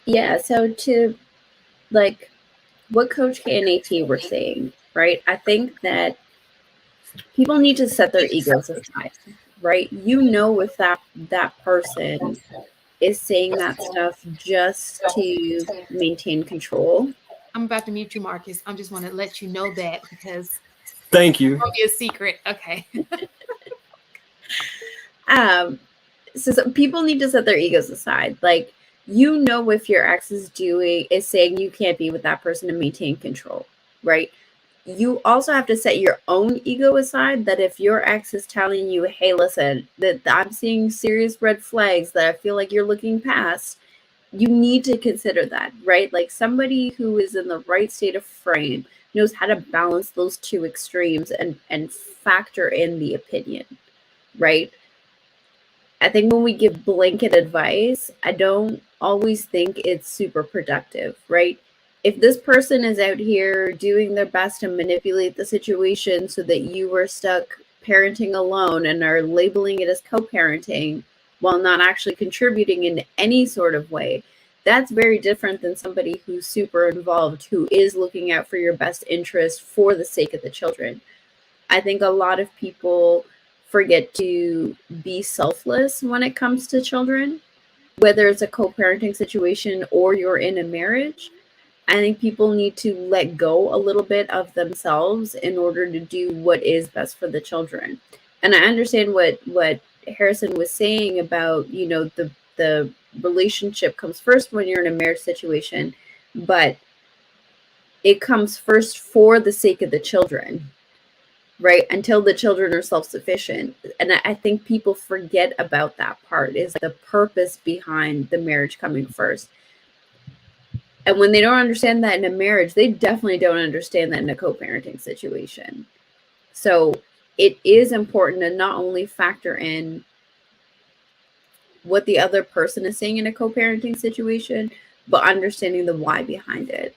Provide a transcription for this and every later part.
Yeah, so to like what Coach K and AT were saying, right? I think that people need to set their egos aside, right? You know if that person is saying that stuff just to maintain control. I'm about to mute you, Marcus. I just want to let you know that because Thank it's you. gonna be a secret. Okay. Um, so people need to set their egos aside. Like, you know if your ex is saying you can't be with that person to maintain control, right? You also have to set your own ego aside, that if your ex is telling you, hey, listen, that I'm seeing serious red flags that I feel like you're looking past, you need to consider that, right? Like, somebody who is in the right state of frame knows how to balance those two extremes and factor in the opinion, right? I think when we give blanket advice, I don't always think it's super productive, right? If this person is out here doing their best to manipulate the situation so that you are stuck parenting alone and are labeling it as co parenting while not actually contributing in any sort of way, that's very different than somebody who's super involved, who is looking out for your best interest for the sake of the children. I think a lot of people forget to be selfless when it comes to children, whether it's a co parenting situation or you're in a marriage. I think people need to let go a little bit of themselves in order to do what is best for the children. And I understand what Harrison was saying about, the relationship comes first when you're in a marriage situation, but it comes first for the sake of the children, right? Until the children are self-sufficient. And I think people forget about that part, is the purpose behind the marriage coming first. And when they don't understand that in a marriage, they definitely don't understand that in a co-parenting situation. So it is important to not only factor in what the other person is saying in a co-parenting situation, but understanding the why behind it.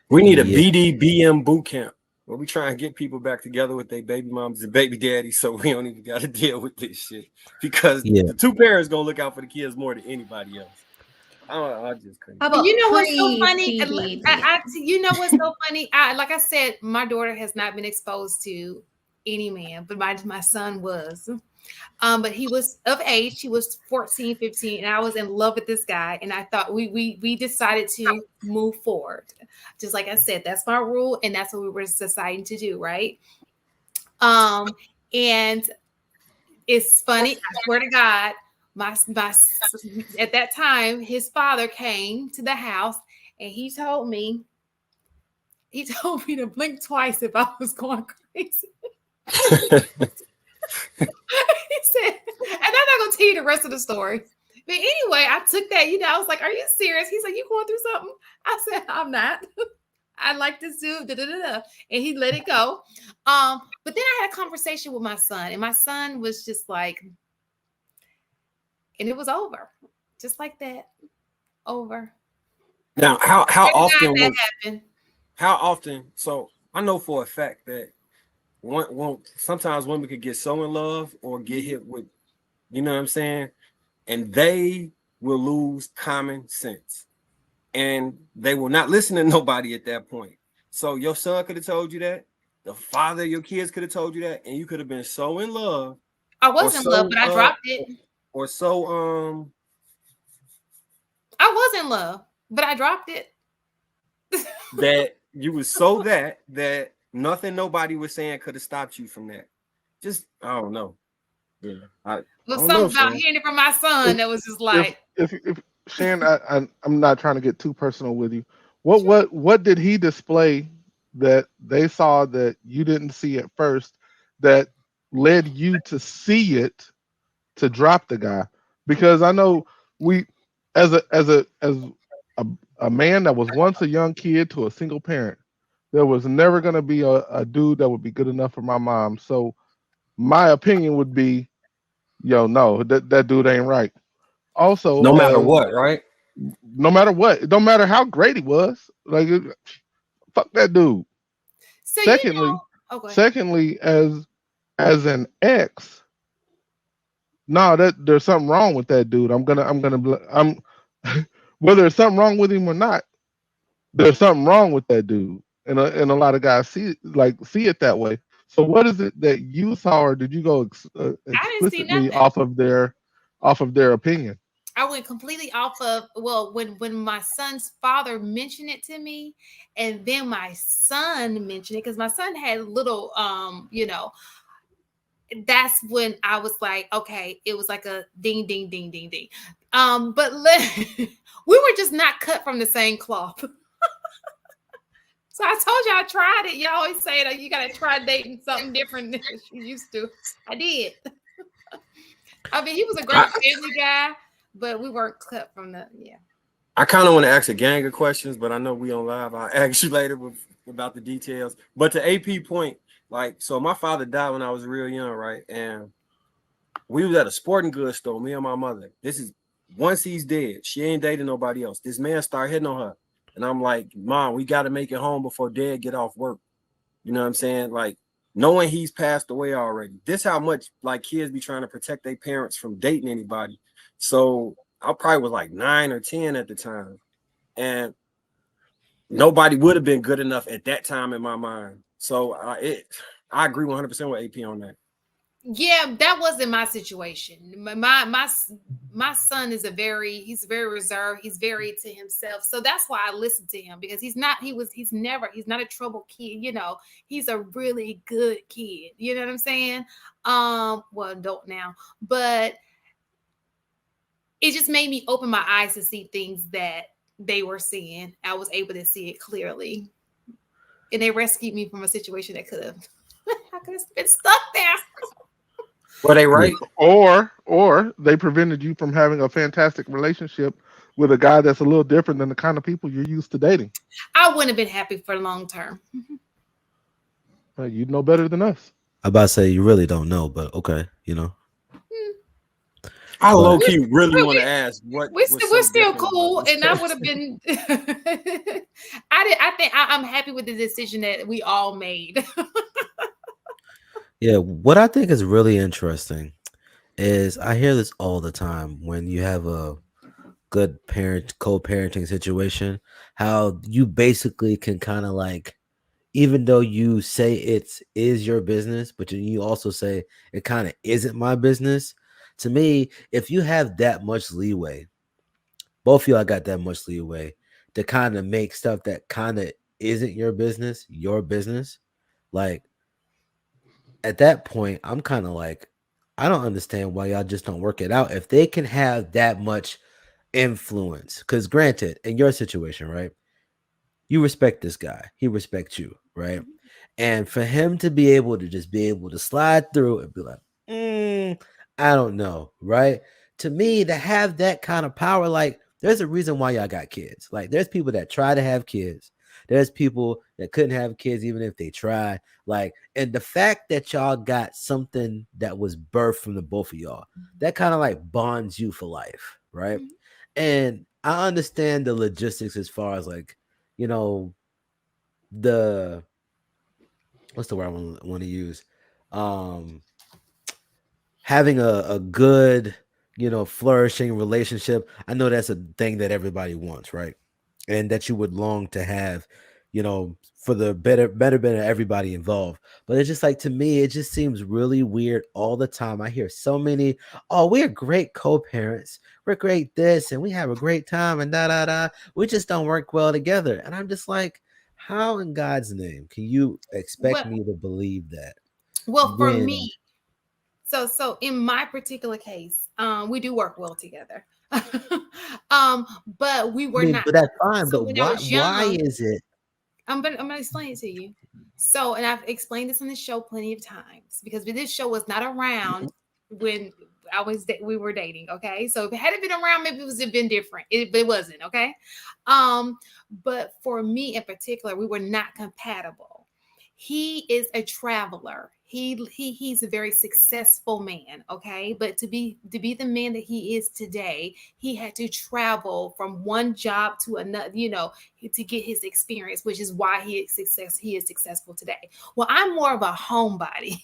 We need a Yeah. BDBM boot camp where we try and get people back together with their baby moms and baby daddies, so we don't even got to deal with this shit. Because Yeah. the two parents gonna look out for the kids more than anybody else. I just couldn't. How And you about know what's so pre funny? BDB? You know what's so funny? Like I said, my daughter has not been exposed to any man, but my son was. But he was of age. He was 14, 15, and I was in love with this guy. And I thought we decided to move forward. Just like I said, that's my rule, and that's what we were deciding to do, right? And it's funny, I swear to God, my at that time, his father came to the house and he told me to blink twice if I was going crazy. He said, and I'm not gonna tell you the rest of the story. But anyway, I took that, I was like, "Are you serious?" He's like, "You going through something?" I said, "I'm not. I like this dude." Da, da, da, da. And he let it go. But then I had a conversation with my son, and my son was just like, and it was over, just like that, over. Now, how often That was happened. how often? So I know for a fact that sometimes women could get so in love or get hit with, you know what I'm saying, and they will lose common sense, and they will not listen to nobody at that point. So your son could have told you that, the father of your kids could have told you that, and you could have been so in love, I or was in love, but I dropped it. or so I was in love, but I dropped it. that you was so that nothing nobody was saying could have stopped you from that. Just I don't know. Yeah, I But don't know, something about Shan. hearing it from my son that was just if like, if Shan, I'm not trying to get too personal with you. sure. What did he display that they saw that you didn't see at first that led you to see it to drop the guy? Because I know we, as a man that was once a young kid to a single parent, there was never going to be a dude that would be good enough for my mom. So my opinion would be, yo, no, that dude ain't right. Also, No matter as what, right? no matter what, it don't matter how great he was, like fuck that dude. So Secondly, oh, go ahead. secondly, as an ex, no, that there's something wrong with that dude. I'm whether there's something wrong with him or not, there's something wrong with that dude, and a lot of guys see it that way. So what is it that you saw, or did you go I didn't see explicitly nothing. off of their opinion? I went completely off of, well, when my son's father mentioned it to me, and then my son mentioned it, because my son had little that's when I was like, okay, it was like a ding ding ding ding ding. But we were just not cut from the same cloth. So I told you I tried it. You always say that you gotta try dating something different than you used to. I did. I mean, he was a great family guy, but we weren't cut from the I kind of want to ask a gang of questions, but I know we on live. I'll ask you later about the details. But to AP point, like, so my father died when I was real young, right? And we was at a sporting goods store, me and my mother. This is once he's dead, she ain't dating nobody else. This man started hitting on her. And I'm like, Mom, we got to make it home before Dad get off work. You know what I'm saying? Like, knowing he's passed away already. This how much like kids be trying to protect their parents from dating anybody. So I probably was like 9 or 10 at the time. And nobody would have been good enough at that time in my mind. So I agree 100% with AP on that. Yeah, that wasn't my situation. My son is he's very reserved. He's very to himself. So that's why I listened to him, because he's not a trouble kid. You know, he's a really good kid. You know what I'm saying? Well, adult now, but it just made me open my eyes to see things that they were seeing. I was able to see it clearly, and they rescued me from a situation that could have I could have been stuck there. Were they right? Or they prevented you from having a fantastic relationship with a guy that's a little different than the kind of people you're used to dating. I wouldn't have been happy for long term. You'd know better than us. I about to say you really don't know, but okay, you know. I low key really want to ask what we're still cool, and I would have been. I think I'm happy with the decision that we all made. Yeah, what I think is really interesting is I hear this all the time when you have a good co-parenting situation, how you basically can kind of like, even though you say is your business, but you also say it kind of isn't my business. To me, if you have that much leeway, both of y'all got that much leeway to kind of make stuff that kind of isn't your business, like at that point, I'm kind of like, I don't understand why y'all just don't work it out if they can have that much influence. Because granted, in your situation, right, you respect this guy, he respects you, right? And for him to be able to slide through and be like, I don't know, right? To me, to have that kind of power, like, there's a reason why y'all got kids. Like, there's people that try to have kids. There's people that couldn't have kids even if they tried. Like, and the fact that y'all got something that was birthed from the both of y'all, that kind of like bonds you for life, right? And I understand the logistics as far as like, you know, the what's the word I want to use? Having a good, flourishing relationship. I know that's a thing that everybody wants, right? And that you would long to have, for the better everybody involved. But it's just like, to me, it just seems really weird all the time. I hear so many, oh, we're great co-parents, we're great this, and we have a great time, and we just don't work well together. And I'm just like, how in God's name can you expect me to believe that? Well, for me, so in my particular case, we do work well together. But we were not. But that's fine. So but why is it? I'm gonna explain it to you. So, and I've explained this on the show plenty of times, because this show was not around when we were dating. Okay, so if it hadn't been around, maybe it would have been different. It wasn't. Okay, but for me in particular, we were not compatible. He is a traveler. He's a very successful man, okay? But to be the man that he is today, he had to travel from one job to another, to get his experience, which is why he is successful today. Well, I'm more of a homebody.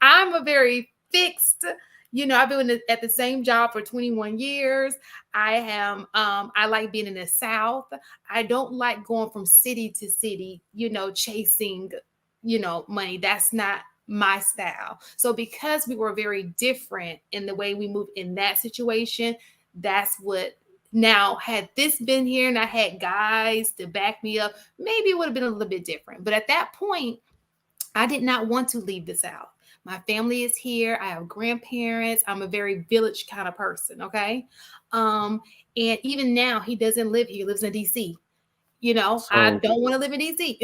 I'm a very fixed, You know, I've been at the same job for 21 years. I like being in the South. I don't like going from city to city, you know, chasing, you know, money. That's not my style. So because we were very different in the way we move in that situation, that's what. Now, had this been here and I had guys to back me up, maybe it would have been a little bit different. But at that point, I did not want to leave the South. My family is here. I have grandparents. I'm a very village kind of person. Okay. And even now, he doesn't live here. He lives in DC. You know, I So don't want to live in DC.